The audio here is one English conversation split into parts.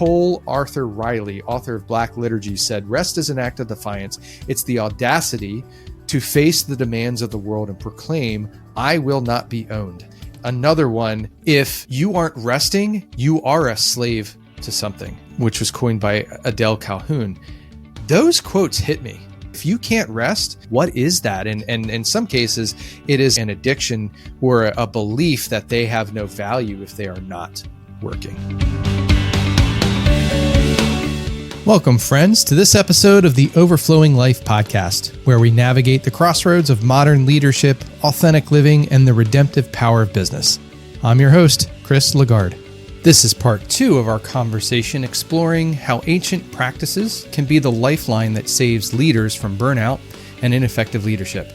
Cole Arthur Riley, author of Black Liturgy, said, "Rest is an act of defiance. It's the audacity to face the demands of the world and proclaim, I will not be owned." Another one, if you aren't resting, you are a slave to something, which was coined by Adele Calhoun. Those quotes hit me. If you can't rest, what is that? And in some cases, it is an addiction or a belief that they have no value if they are not working. Welcome, friends, to this episode of the Overflowing Life podcast, where we navigate the crossroads of modern leadership, authentic living, and the redemptive power of business. I'm your host, Chris Lagarde. This is part 2 of our conversation exploring how ancient practices can be the lifeline that saves leaders from burnout and ineffective leadership.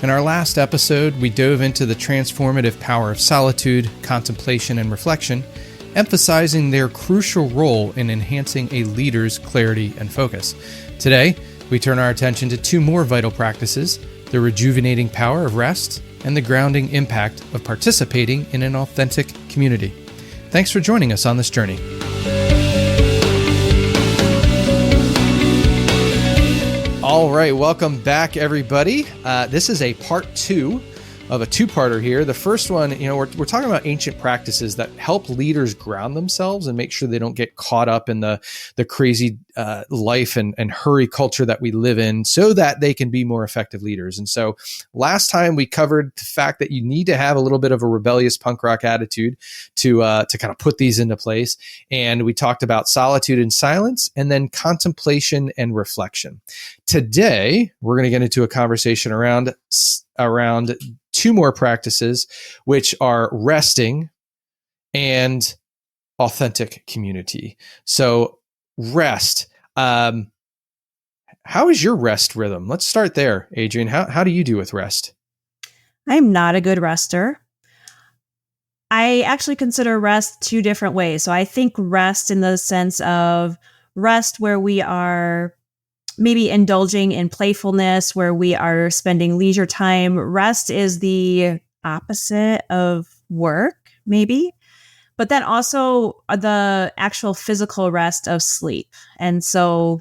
In our last episode, we dove into the transformative power of solitude, contemplation, and reflection, emphasizing their crucial role in enhancing a leader's clarity and focus. Today, we turn our attention to 2 more vital practices: the rejuvenating power of rest and the grounding impact of participating in an authentic community. Thanks for joining us on this journey. All right, welcome back, everybody. This is a part 2 of a 2-parter here. The first one, we're talking about ancient practices that help leaders ground themselves and make sure they don't get caught up in the crazy life and hurry culture that we live in, so that they can be more effective leaders. And so last time we covered the fact that you need to have a little bit of a rebellious punk rock attitude to kind of put these into place. And we talked about solitude and silence, and then contemplation and reflection. Today, we're going to get into a conversation around 2 more practices, which are resting and authentic community. So rest. How is your rest rhythm? Let's start there, Adrienne. How do you do with rest? I'm not a good rester. I actually consider rest 2 different ways. So I think rest in the sense of rest where we are maybe indulging in playfulness, where we are spending leisure time. Rest is the opposite of work, maybe. But then also the actual physical rest of sleep. And so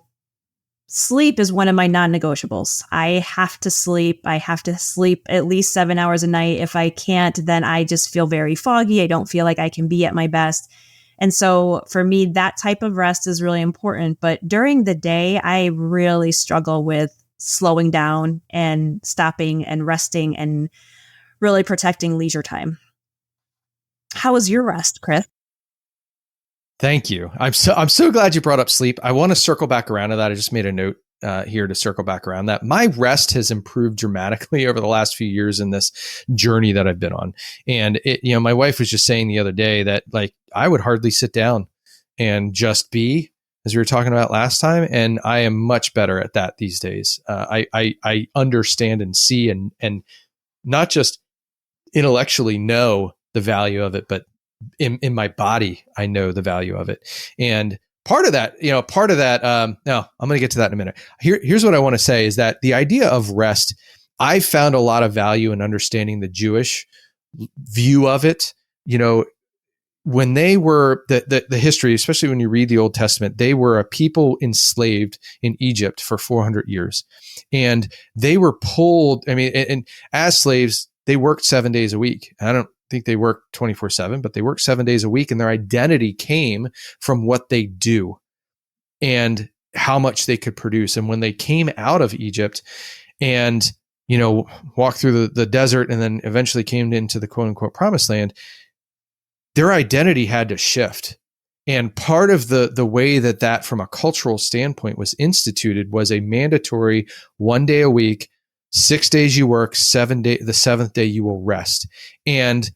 sleep is one of my non-negotiables. I have to sleep. I have to sleep at least 7 hours a night. If I can't, then I just feel very foggy. I don't feel like I can be at my best. And so for me, that type of rest is really important. But during the day, I really struggle with slowing down and stopping and resting and really protecting leisure time. How was your rest, Chris? Thank you. I'm so glad you brought up sleep. I want to circle back around to that. I just made a note here to circle back around that. My rest has improved dramatically over the last few years in this journey that I've been on. And my wife was just saying the other day that, like, I would hardly sit down and just be, as we were talking about last time. And I am much better at that these days. I understand and see and not just intellectually know the value of it, but in my body, I know the value of it. And part of that, no, I'm going to get to that in a minute. Here's what I want to say is that the idea of rest, I found a lot of value in understanding the Jewish view of it. When they were the history, especially when you read the Old Testament, they were a people enslaved in Egypt for 400 years, and they were pulled. And as slaves, they worked 7 days a week. I don't think they worked 24/7, but they worked 7 days a week, and their identity came from what they do and how much they could produce. And when they came out of Egypt and, walked through the desert and then eventually came into the quote unquote promised land, their identity had to shift. And part of the way that from a cultural standpoint was instituted was a mandatory 1 day a week, 6 days you work, 7 day, the 7th day you will rest. And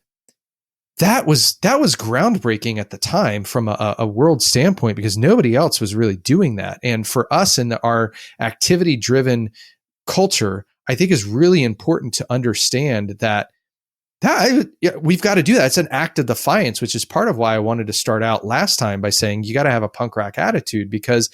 that was groundbreaking at the time from a world standpoint, because nobody else was really doing that. And for us in our activity driven culture, I think is really important to understand that we've got to do that. It's an act of defiance, which is part of why I wanted to start out last time by saying you got to have a punk rock attitude, because,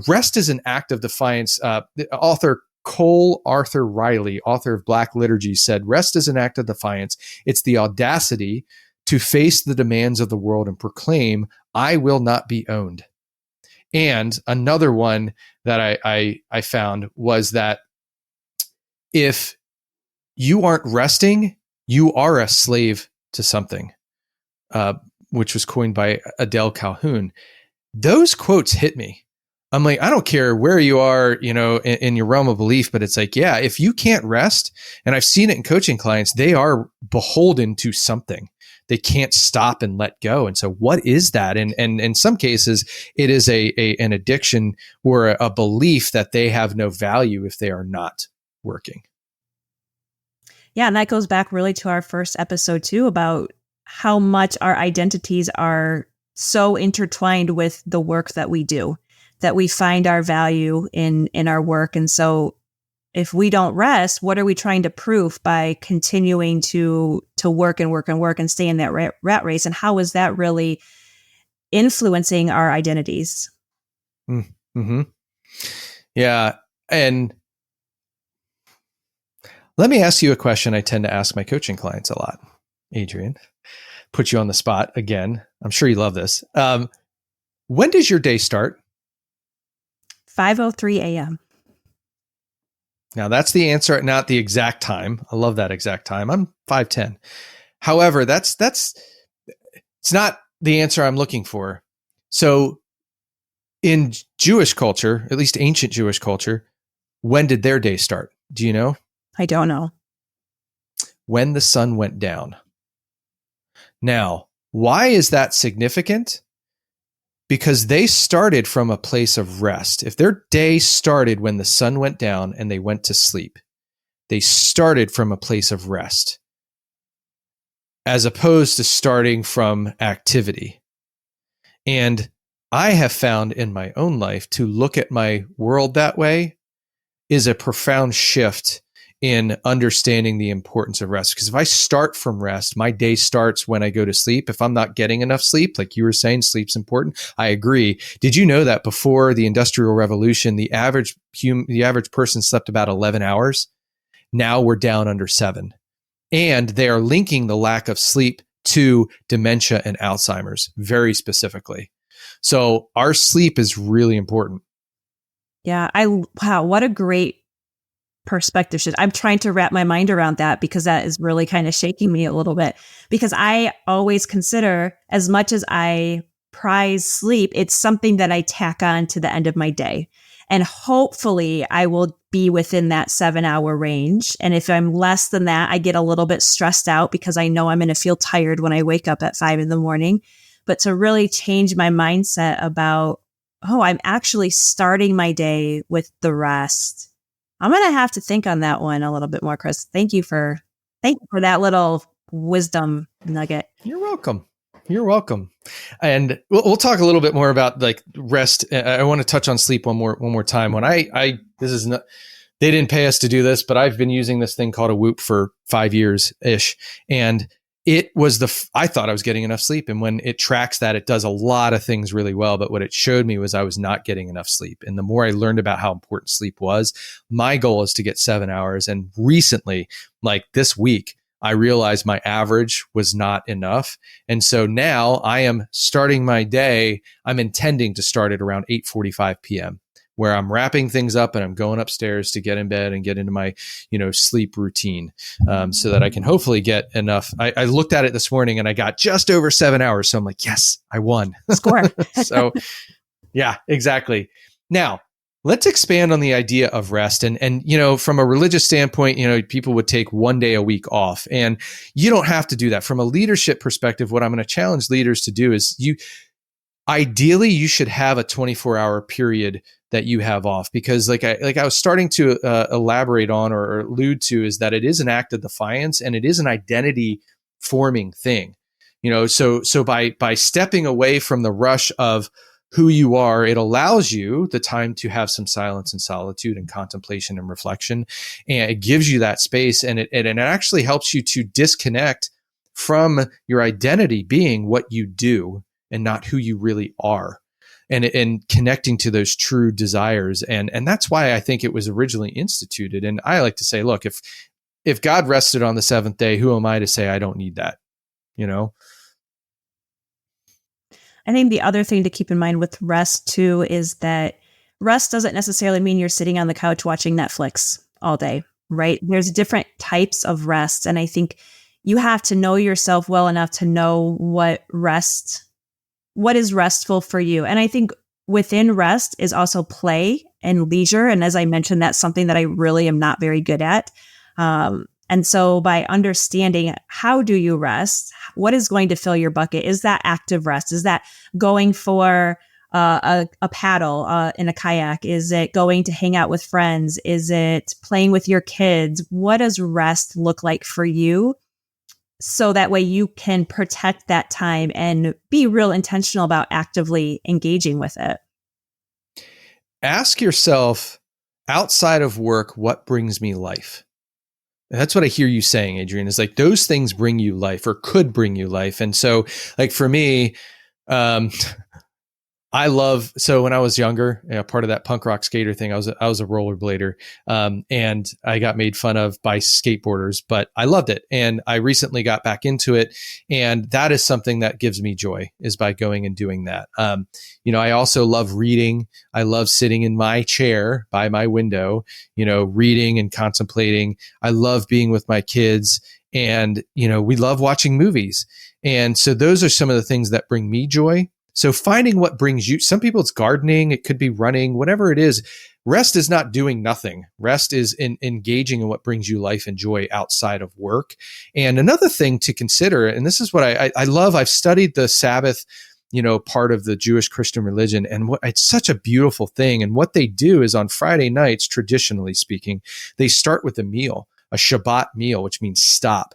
rest is an act of defiance. The author Cole Arthur Riley, author of Black Liturgy, said, "Rest is an act of defiance. It's the audacity to face the demands of the world and proclaim, I will not be owned." And another one that I found was that if you aren't resting, you are a slave to something, which was coined by Adele Calhoun. Those quotes hit me. I'm like, I don't care where you are, in your realm of belief, but it's like, yeah, if you can't rest, and I've seen it in coaching clients, they are beholden to something. They can't stop and let go. And so what is that? And in some cases, it is an addiction or a belief that they have no value if they are not working. Yeah, and that goes back really to our first episode too, about how much our identities are so intertwined with the work that we do, that we find our value in our work. And so if we don't rest, what are we trying to prove by continuing to work and work and work and stay in that rat race? And how is that really influencing our identities? Mm-hmm. Yeah. And let me ask you a question I tend to ask my coaching clients a lot, Adrienne. Put you on the spot again. I'm sure you love this. When does your day start? 5:03 a.m. Now that's the answer, not the exact time. I love that exact time. I'm 5:10. However, that's it's not the answer I'm looking for. So in Jewish culture, at least ancient Jewish culture, when did their day start? Do you know? I don't know. When the sun went down. Now, why is that significant? Because they started from a place of rest. If their day started when the sun went down and they went to sleep, they started from a place of rest, as opposed to starting from activity. And I have found in my own life to look at my world that way is a profound shift in understanding the importance of rest. Because if I start from rest, my day starts when I go to sleep. If I'm not getting enough sleep, like you were saying, sleep's important. I agree. Did you know that before the Industrial Revolution, the average person slept about 11 hours? Now we're down under 7. And they are linking the lack of sleep to dementia and Alzheimer's very specifically. So our sleep is really important. Yeah. Wow. What a great perspective shift. I'm trying to wrap my mind around that, because that is really kind of shaking me a little bit, because I always consider, as much as I prize sleep, it's something that I tack on to the end of my day. And hopefully I will be within that 7-hour range. And if I'm less than that, I get a little bit stressed out because I know I'm going to feel tired when I wake up at 5 a.m. But to really change my mindset about, I'm actually starting my day with the rest. I'm going to have to think on that one a little bit more, Chris. Thank you for that little wisdom nugget. You're welcome. You're welcome. And we'll talk a little bit more about like rest. I want to touch on sleep one more time. When this is not, they didn't pay us to do this, but I've been using this thing called a Whoop for 5 years ish. And it was I thought I was getting enough sleep. And when it tracks that, it does a lot of things really well. But what it showed me was I was not getting enough sleep. And the more I learned about how important sleep was, my goal is to get 7 hours. And recently, like this week, I realized my average was not enough. And so now I am starting my day. I'm intending to start at around 8:45 p.m. where I'm wrapping things up and I'm going upstairs to get in bed and get into my, sleep routine, so that I can hopefully get enough. I looked at it this morning and I got just over 7 hours. So I'm like, yes, I won. Score. So yeah, exactly. Now let's expand on the idea of rest. And from a religious standpoint, people would take 1 day a week off, and you don't have to do that. From a leadership perspective, what I'm going to challenge leaders to do is ideally you should have a 24-hour period that you have off, because like I was starting to elaborate on or allude to, is that it is an act of defiance and it is an identity forming thing. So by stepping away from the rush of who you are, it allows you the time to have some silence and solitude and contemplation and reflection. And it gives you that space, and it actually helps you to disconnect from your identity being what you do and not who you really are, and connecting to those true desires. And that's why I think it was originally instituted. And I like to say, look, if God rested on the seventh day, who am I to say I don't need that? I think the other thing to keep in mind with rest too is that rest doesn't necessarily mean you're sitting on the couch watching Netflix all day, right? There's different types of rest. And I think you have to know yourself well enough to know what is restful for you. And I think within rest is also play and leisure. And as I mentioned, that's something that I really am not very good at. And so by understanding how do you rest, what is going to fill your bucket? Is that active rest? Is that going for a paddle in a kayak? Is it going to hang out with friends? Is it playing with your kids? What does rest look like for you? So that way you can protect that time and be real intentional about actively engaging with it. Ask yourself, outside of work, what brings me life? And that's what I hear you saying, Adrienne, is like those things bring you life or could bring you life. And so like for me, so when I was younger, part of that punk rock skater thing, I was a rollerblader, and I got made fun of by skateboarders, but I loved it. And I recently got back into it. And that is something that gives me joy, is by going and doing that. I also love reading. I love sitting in my chair by my window, reading and contemplating. I love being with my kids, and, we love watching movies. And so those are some of the things that bring me joy. So finding what brings you, some people it's gardening, it could be running, whatever it is. Rest is not doing nothing. Rest is engaging in what brings you life and joy outside of work. And another thing to consider, and this is what I love, I've studied the Sabbath, part of the Jewish Christian religion, and it's such a beautiful thing. And what they do is on Friday nights, traditionally speaking, they start with a meal, a Shabbat meal, which means stop.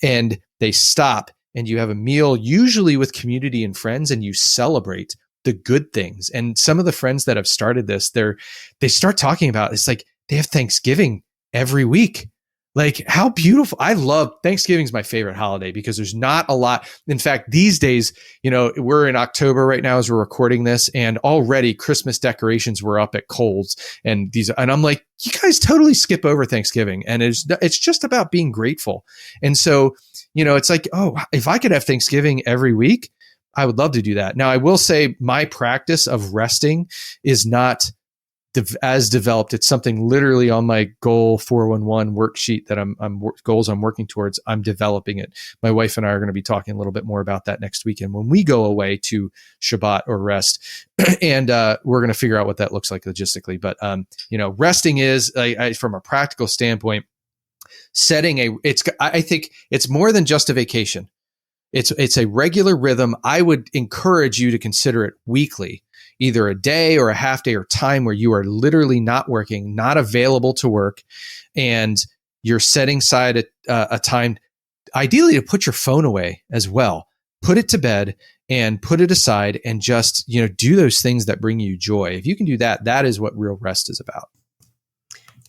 And they stop. And you have a meal, usually with community and friends, and you celebrate the good things. And some of the friends that have started this, they start talking about, it's like they have Thanksgiving every week. Like, how beautiful. I love Thanksgiving's my favorite holiday because there's not a lot. In fact, these days, we're in October right now as we're recording this, and already Christmas decorations were up at Kohl's, and I'm like, you guys totally skip over Thanksgiving. And it's just about being grateful. And so, it's like, oh, if I could have Thanksgiving every week, I would love to do that. Now, I will say my practice of resting is not as developed. It's something literally on my goal 411 worksheet that goals I'm working towards. I'm developing it. My wife and I are going to be talking a little bit more about that next weekend when we go away to Shabbat or rest. And we're going to figure out what that looks like logistically. But, resting is from a practical standpoint, I think it's more than just a vacation. It's a regular rhythm. I would encourage you to consider it weekly, either a day or a half day or time where you are literally not working, not available to work, and you're setting aside a time, ideally to put your phone away as well. Put it to bed and put it aside and just, do those things that bring you joy. If you can do that, that is what real rest is about.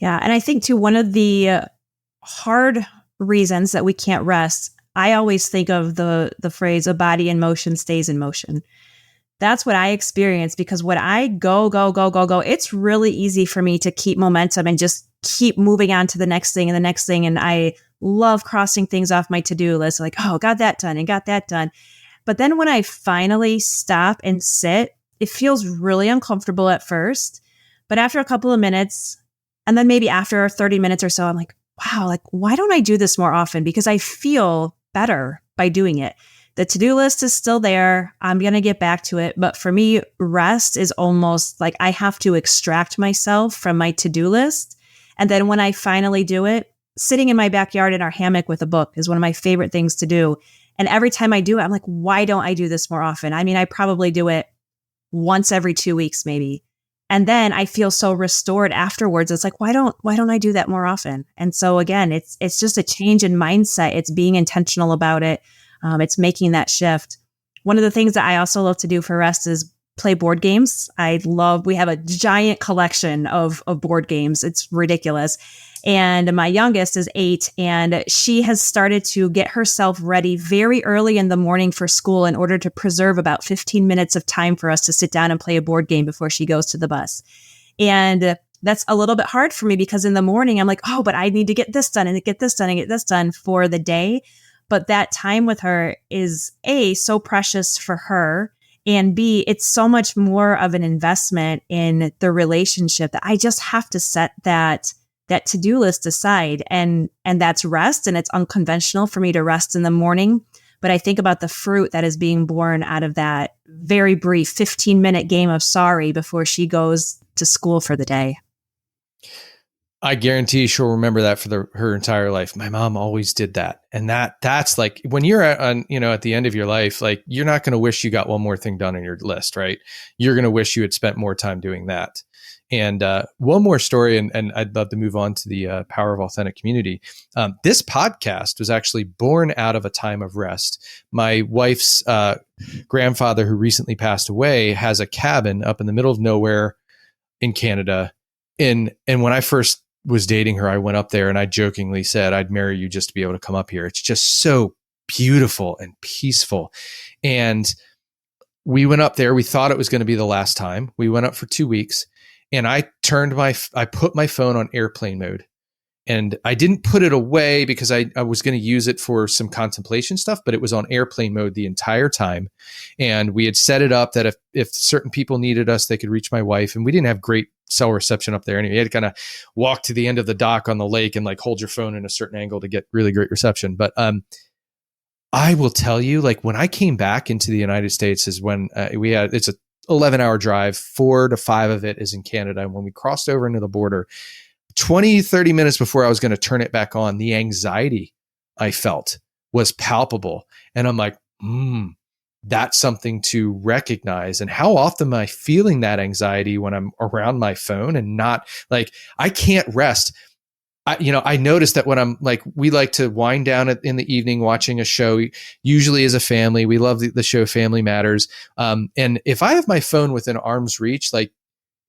Yeah. And I think too, one of the hard reasons that we can't rest, I always think of the phrase, a body in motion stays in motion. That's what I experience, because when I go, it's really easy for me to keep momentum and just keep moving on to the next thing and the next thing. And I love crossing things off my to-do list, like, oh, got that done and got that done. But then when I finally stop and sit, it feels really uncomfortable at first. But after a couple of minutes, and then maybe after 30 minutes or so, I'm like, wow, like, why don't I do this more often? Because I feel better by doing it. The to-do list is still there. I'm going to get back to it. But for me, rest is almost like I have to extract myself from my to-do list. And then when I finally do it, sitting in my backyard in our hammock with a book is one of my favorite things to do. And every time I do it, I'm like, why don't I do this more often? I mean, I probably do it once every 2 weeks, maybe. And then I feel so restored afterwards. It's like, why don't I do that more often? And so again, it's just a change in mindset. It's being intentional about it. It's making that shift. One of the things that I also love to do for rest is play board games. We have a giant collection of board games. It's ridiculous. And my youngest is 8, and she has started to get herself ready very early in the morning for school in order to preserve about 15 minutes of time for us to sit down and play a board game before she goes to the bus. And that's a little bit hard for me because in the morning I'm like, oh, but I need to get this done and get this done and get this done for the day. But that time with her is so precious for her. And B, it's so much more of an investment in the relationship that I just have to set that to-do list aside. And that's rest. And it's unconventional for me to rest in the morning. But I think about the fruit that is being born out of that very brief 15-minute game of sorry before she goes to school for the day. I guarantee she'll remember that for her entire life. My mom always did that. And that's like when you're at the end of your life, like you're not going to wish you got one more thing done on your list, right? You're going to wish you had spent more time doing that. And one more story, and I'd love to move on to the power of authentic community. This podcast was actually born out of a time of rest. My wife's grandfather, who recently passed away, has a cabin up in the middle of nowhere in Canada. And when I first was dating her, I went up there and I jokingly said, I'd marry you just to be able to come up here. It's just so beautiful and peaceful. And we went up there. We thought it was going to be the last time. We went up for 2 weeks, and I put my phone on airplane mode, and I didn't put it away because I was going to use it for some contemplation stuff, but it was on airplane mode the entire time. And we had set it up that if certain people needed us, they could reach my wife, and we didn't have great cell reception up there anyway. You had to kind of walk to the end of the dock on the lake and like hold your phone in a certain angle to get really great reception. But I will tell you, like when I came back into the United States is when it's a 11-hour drive, 4 to 5 of it is in Canada. And when we crossed over into the border, 20, 30 minutes before I was going to turn it back on, the anxiety I felt was palpable. And I'm like, that's something to recognize. And how often am I feeling that anxiety when I'm around my phone and not like, I can't rest. I noticed that when I'm like, we like to wind down in the evening watching a show, usually as a family. We love the show Family Matters. And if I have my phone within arm's reach, like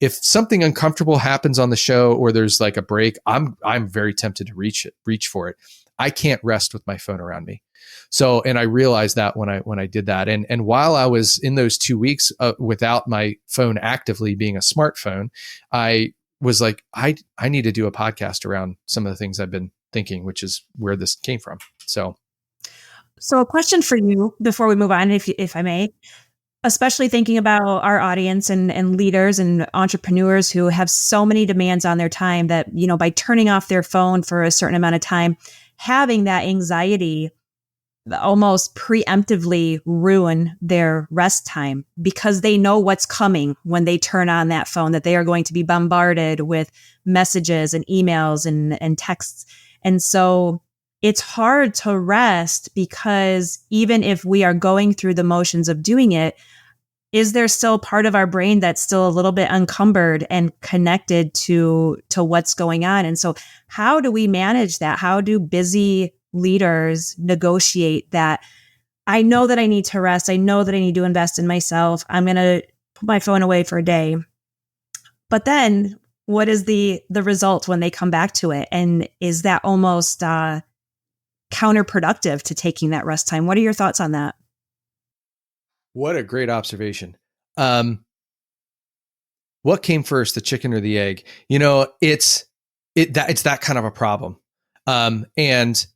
if something uncomfortable happens on the show or there's like a break, I'm very tempted to reach for it. I can't rest with my phone around me. So, and I realized that when I did that, and while I was in those 2 weeks without my phone actively being a smartphone, I was like, I need to do a podcast around some of the things I've been thinking, which is where this came from. So a question for you before we move on, if I may, especially thinking about our audience and leaders and entrepreneurs who have so many demands on their time that, by turning off their phone for a certain amount of time, having that anxiety almost preemptively ruin their rest time because they know what's coming when they turn on that phone, that they are going to be bombarded with messages and emails and texts. And so it's hard to rest because even if we are going through the motions of doing it, is there still part of our brain that's still a little bit encumbered and connected to what's going on? And so how do we manage that? How do busy leaders negotiate that? I know that I need to rest. I know that I need to invest in myself. I'm going to put my phone away for a day. But then what is the result when they come back to it? And is that almost counterproductive to taking that rest time? What are your thoughts on that? What a great observation. What came first, the chicken or the egg? It's that kind of a problem. And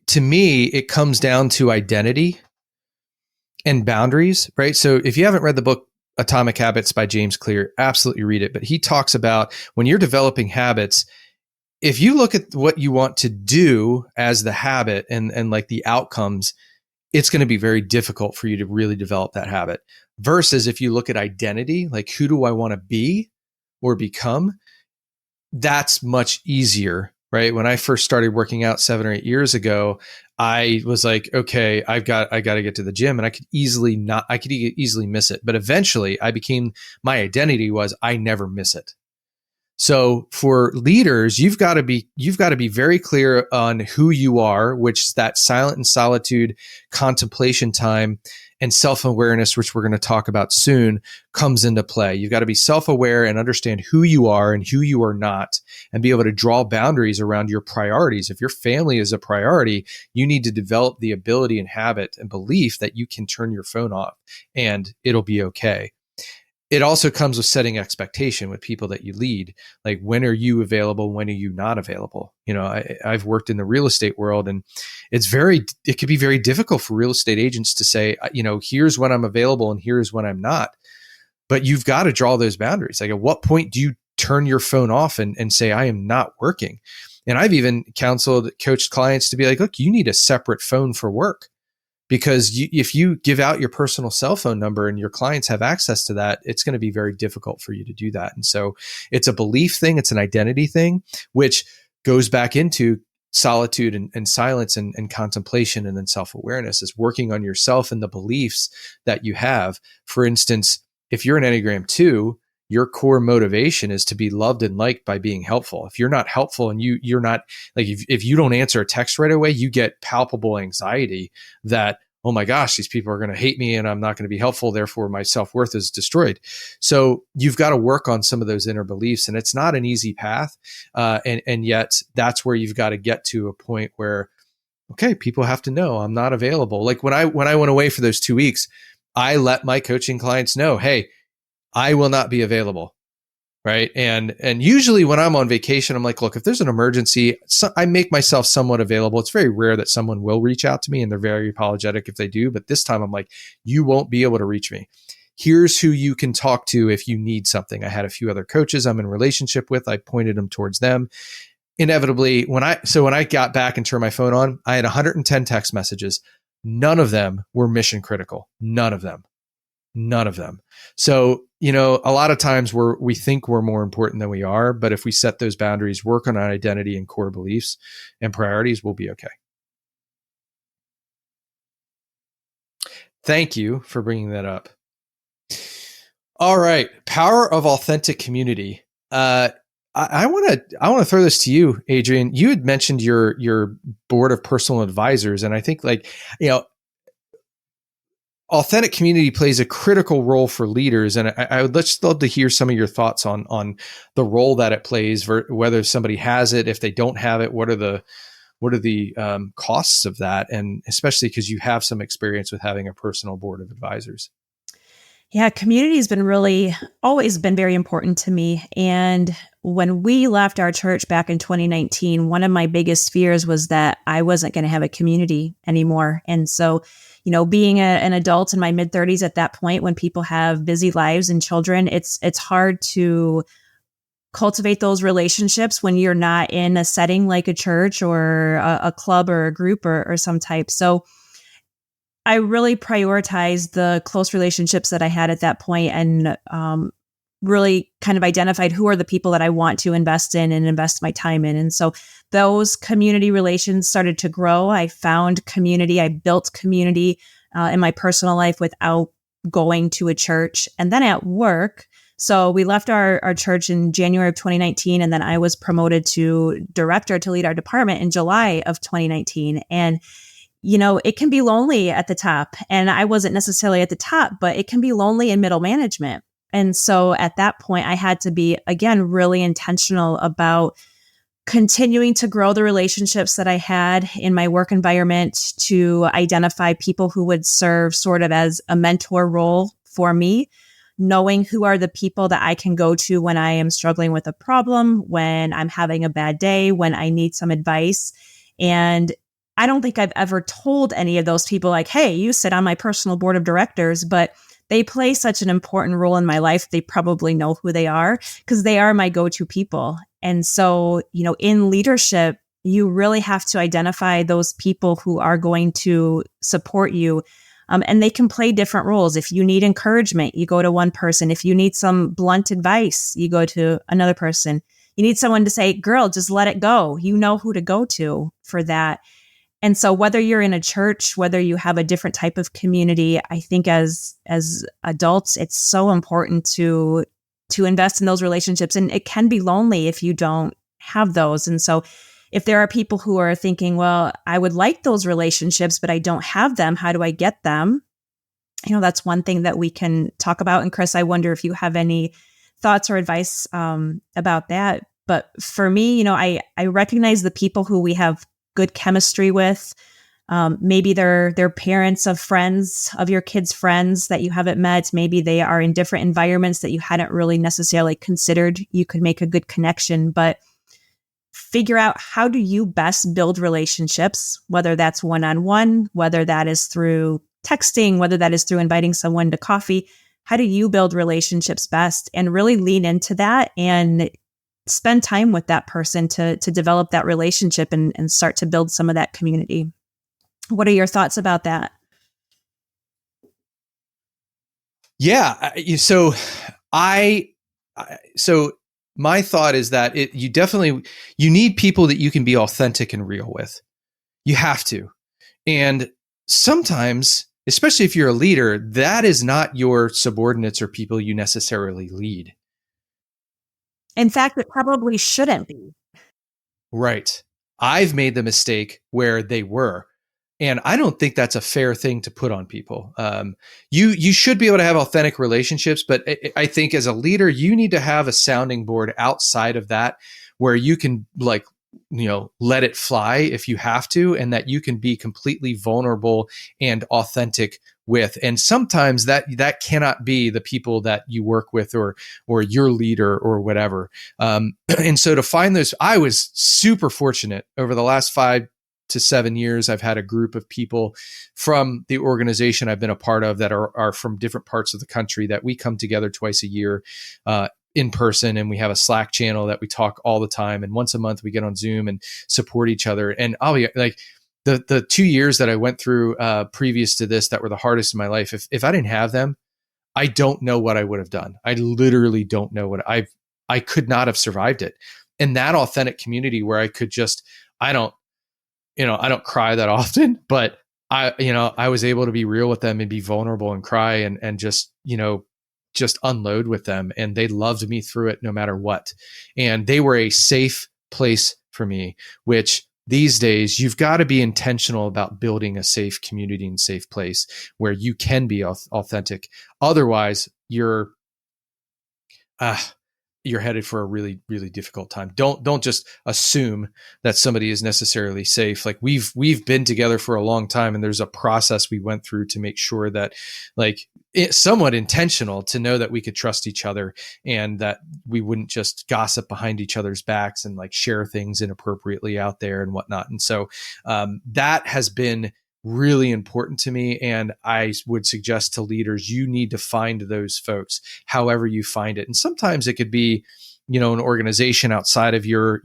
to me, it comes down to identity and boundaries, right? So if you haven't read the book Atomic Habits by James Clear, absolutely read it. But he talks about when you're developing habits, if you look at what you want to do as the habit and like the outcomes, it's going to be very difficult for you to really develop that habit. Versus if you look at identity, like who do I want to be or become? That's much easier, right? When I first started working out 7 or 8 years ago, I was like, okay, I got to get to the gym, and I could easily miss it. But eventually my identity was I never miss it. So for leaders, you've got to be very clear on who you are, which is that silent and solitude contemplation time and self-awareness, which we're going to talk about soon, comes into play. You've got to be self-aware and understand who you are and who you are not, and be able to draw boundaries around your priorities. If your family is a priority, you need to develop the ability and habit and belief that you can turn your phone off and it'll be okay. it also comes with setting expectation with people that you lead. Like, when are you available? When are you not available? I've worked in the real estate world, and it could be very difficult for real estate agents to say, here's when I'm available and here's when I'm not. But you've got to draw those boundaries. Like, at what point do you turn your phone off and say, I am not working? And I've even coached clients to be like, look, you need a separate phone for work. Because if you give out your personal cell phone number and your clients have access to that, it's going to be very difficult for you to do that. And so it's a belief thing. It's an identity thing, which goes back into solitude and silence and contemplation, and then self-awareness is working on yourself and the beliefs that you have. For instance, if you're an Enneagram 2, your core motivation is to be loved and liked by being helpful. If you're not helpful and you're not, like, if you don't answer a text right away, you get palpable anxiety that, oh my gosh, these people are going to hate me and I'm not going to be helpful. Therefore, my self-worth is destroyed. So you've got to work on some of those inner beliefs, and it's not an easy path. And yet that's where you've got to get to a point where, okay, people have to know I'm not available. Like when I went away for those 2 weeks, I let my coaching clients know, hey, I will not be available. Right. And usually when I'm on vacation, I'm like, look, if there's an emergency, I make myself somewhat available. It's very rare that someone will reach out to me, and they're very apologetic if they do. But this time I'm like, you won't be able to reach me. Here's who you can talk to if you need something. I had a few other coaches I'm in relationship with. I pointed them towards them. Inevitably, when I got back and turned my phone on, I had 110 text messages. None of them were mission critical. None of them. So, a lot of times we think we're more important than we are, but if we set those boundaries, work on our identity and core beliefs and priorities, we'll be okay. Thank you for bringing that up. All right. Power of authentic community. I want to throw this to you, Adrienne. You had mentioned your board of personal advisors, and I think, authentic community plays a critical role for leaders. And I would just love to hear some of your thoughts on the role that it plays, whether somebody has it, if they don't have it, what are the costs of that? And especially because you have some experience with having a personal board of advisors. Yeah, community has been always been very important to me. And when we left our church back in 2019, one of my biggest fears was that I wasn't going to have a community anymore. And so, being an adult in my mid 30s at that point, when people have busy lives and children, it's hard to cultivate those relationships when you're not in a setting like a church or a club or a group or some type. So I really prioritized the close relationships that I had at that point, and really kind of identified who are the people that I want to invest in and invest my time in. And so those community relations started to grow. I found community. I built community in my personal life without going to a church. And then at work, so we left our church in January of 2019, and then I was promoted to director to lead our department in July of 2019. And it can be lonely at the top, and I wasn't necessarily at the top, but it can be lonely in middle management. And so at that point, I had to be, again, really intentional about continuing to grow the relationships that I had in my work environment, to identify people who would serve sort of as a mentor role for me, knowing who are the people that I can go to when I am struggling with a problem, when I'm having a bad day, when I need some advice. And I don't think I've ever told any of those people like, hey, you sit on my personal board of directors, but they play such an important role in my life. They probably know who they are because they are my go-to people. And so, in leadership, you really have to identify those people who are going to support you. And they can play different roles. If you need encouragement, you go to one person. If you need some blunt advice, you go to another person. You need someone to say, girl, just let it go. You know who to go to for that. And so whether you're in a church, whether you have a different type of community, I think as adults, it's so important to invest in those relationships. And it can be lonely if you don't have those. And so if there are people who are thinking, well, I would like those relationships, but I don't have them, how do I get them? That's one thing that we can talk about. And Chris, I wonder if you have any thoughts or advice about that. But for me, I recognize the people who we have good chemistry with, Maybe they're parents of friends of your kids' friends that you haven't met. Maybe they are in different environments that you hadn't really necessarily considered you could make a good connection. But figure out, how do you best build relationships, whether that's one-on-one, whether that is through texting, whether that is through inviting someone to coffee. How do you build relationships best? And really lean into that and spend time with that person to develop that relationship and start to build some of that community. What are your thoughts about that? Yeah. So my thought is that you need people that you can be authentic and real with. You have to. And sometimes, especially if you're a leader, that is not your subordinates or people you necessarily lead. In fact, it probably shouldn't be. Right. I've made the mistake where they were. And I don't think that's a fair thing to put on people. You should be able to have authentic relationships, but I think as a leader, you need to have a sounding board outside of that where you can let it fly if you have to, and that you can be completely vulnerable and authentic with. And sometimes that cannot be the people that you work with or your leader or whatever. And so to find those, I was super fortunate over the last 5 to 7 years. I've had a group of people from the organization I've been a part of that are from different parts of the country that we come together twice a year, in person, and we have a Slack channel that we talk all the time. And once a month we get on Zoom and support each other. And I'll be like, the 2 years that I went through previous to this that were the hardest in my life, if I didn't have them, I don't know what I would have done. I literally don't know what I could not have survived it. And that authentic community where I could just, I don't cry that often, but I was able to be real with them and be vulnerable and cry and just unload with them. And they loved me through it no matter what. And they were a safe place for me, which these days you've got to be intentional about building a safe community and safe place where you can be authentic. Otherwise you're headed for a really, really difficult time. Don't just assume that somebody is necessarily safe. Like we've been together for a long time, and there's a process we went through to make sure that, like, it's somewhat intentional to know that we could trust each other and that we wouldn't just gossip behind each other's backs and like share things inappropriately out there and whatnot. And so that has been really important to me. And I would suggest to leaders, you need to find those folks, however you find it. And sometimes it could be, an organization outside of your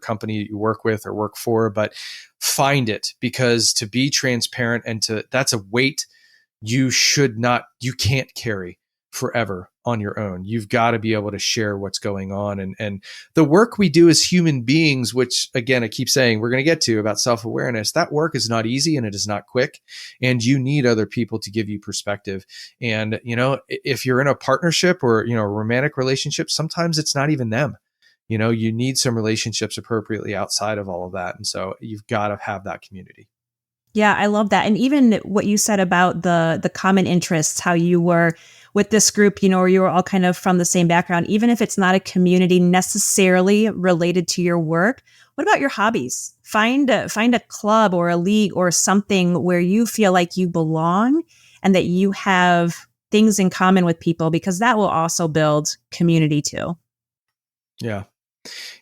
company that you work with or work for, but find it, because to be transparent that's a weight you can't carry forever on your own. You've got to be able to share what's going on. And the work we do as human beings, which again, I keep saying we're going to get to about self-awareness, that work is not easy and it is not quick. And you need other people to give you perspective. And, if you're in a partnership or, a romantic relationship, sometimes it's not even them. You need some relationships appropriately outside of all of that. And so you've got to have that community. Yeah, I love that. And even what you said about the common interests, how you were with this group, where you were all kind of from the same background, even if it's not a community necessarily related to your work. What about your hobbies? Find a club or a league or something where you feel like you belong and that you have things in common with people, because that will also build community too. Yeah.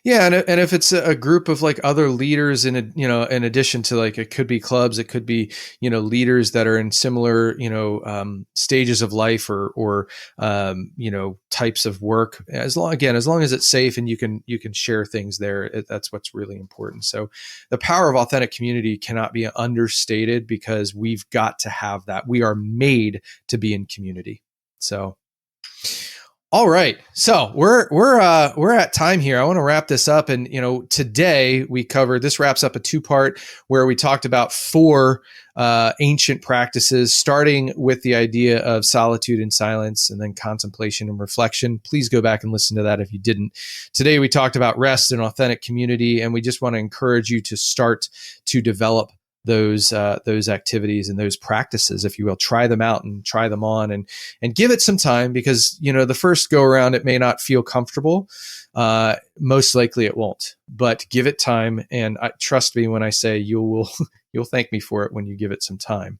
Yeah. And if it's a group of like other leaders in addition to, like, it could be clubs, it could be, leaders that are in similar, stages of life or types of work, as long as it's safe and you can share things there, that's what's really important. So the power of authentic community cannot be understated, because we've got to have that. We are made to be in community. So, all right. So we're at time here. I want to wrap this up. And, today this wraps up a 2-part where we talked about 4 ancient practices, starting with the idea of solitude and silence, and then contemplation and reflection. Please go back and listen to that if you didn't. Today, we talked about rest and authentic community, and we just want to encourage you to start to develop those activities and those practices, if you will. Try them out and try them on, and give it some time, because the first go around it may not feel comfortable. Most likely it won't, but give it time, and trust me when I say you'll thank me for it when you give it some time.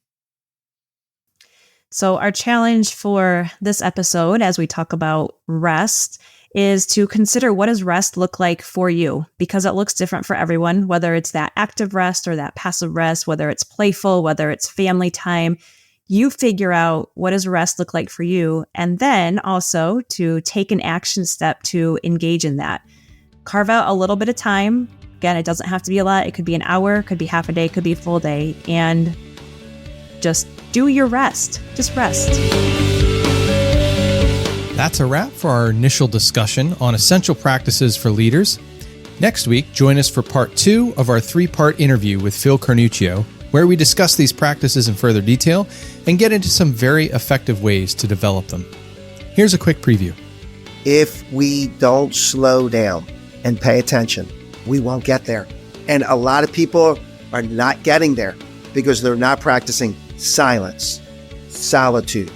So our challenge for this episode, as we talk about rest, is to consider, what does rest look like for you? Because it looks different for everyone, whether it's that active rest or that passive rest, whether it's playful, whether it's family time. You figure out, what does rest look like for you? And then also to take an action step to engage in that. Carve out a little bit of time. Again, it doesn't have to be a lot. It could be an hour, it could be half a day, it could be a full day. And just do your rest. Just rest. That's a wrap for our initial discussion on essential practices for leaders. Next week, join us for part 2 of our 3-part interview with Phil Carnuccio, where we discuss these practices in further detail and get into some very effective ways to develop them. Here's a quick preview. If we don't slow down and pay attention, we won't get there. And a lot of people are not getting there because they're not practicing silence, solitude,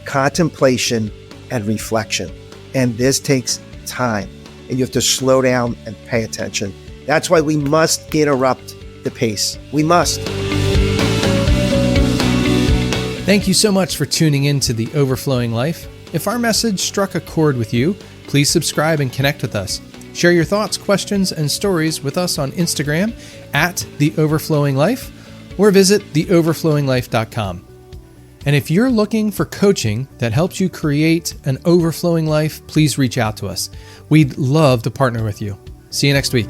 contemplation, and reflection. And this takes time, and you have to slow down and pay attention. That's why we must interrupt the pace. We must. Thank you so much for tuning in to The Overflowing Life. If our message struck a chord with you, please subscribe and connect with us. Share your thoughts, questions, and stories with us on Instagram @TheOverflowingLife, or visit theoverflowinglife.com. And if you're looking for coaching that helps you create an overflowing life, please reach out to us. We'd love to partner with you. See you next week.